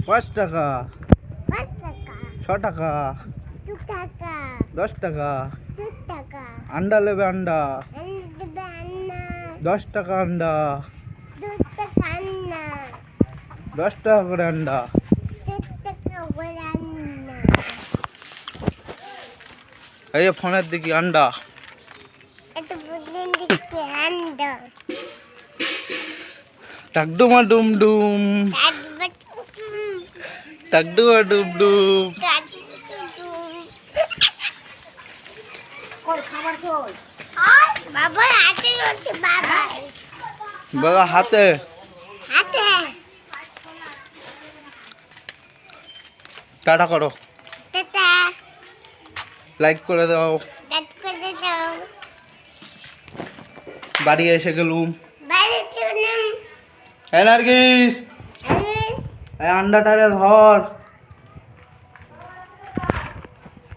5 টাকা 5 টাকা 6 টাকা 2 টাকা 10 টাকা 2 টাকা আন্ডা নেবে আন্ডা দেবে আন্না 10 টাকা আন্ডা 2 টাকা আন্না 10 টাকা করে আন্ডা 2 টাকা করে আন্না এই যে ফোনের দিকে আন্ডা এটা বুঝলেন দিকে আন্ডা টাকডুমা ডুম ডুম টাকডুমা ডুম ডুম বাবা হাতে রয়েছে বাবা বাবা হাতে হাতে টাটা করো টাটা লাইক করে দাও লাইক করে দাও বাড়ি এসে গেলুম বাইরে চলুন নার্গিস এই আন্ডাটারে ধর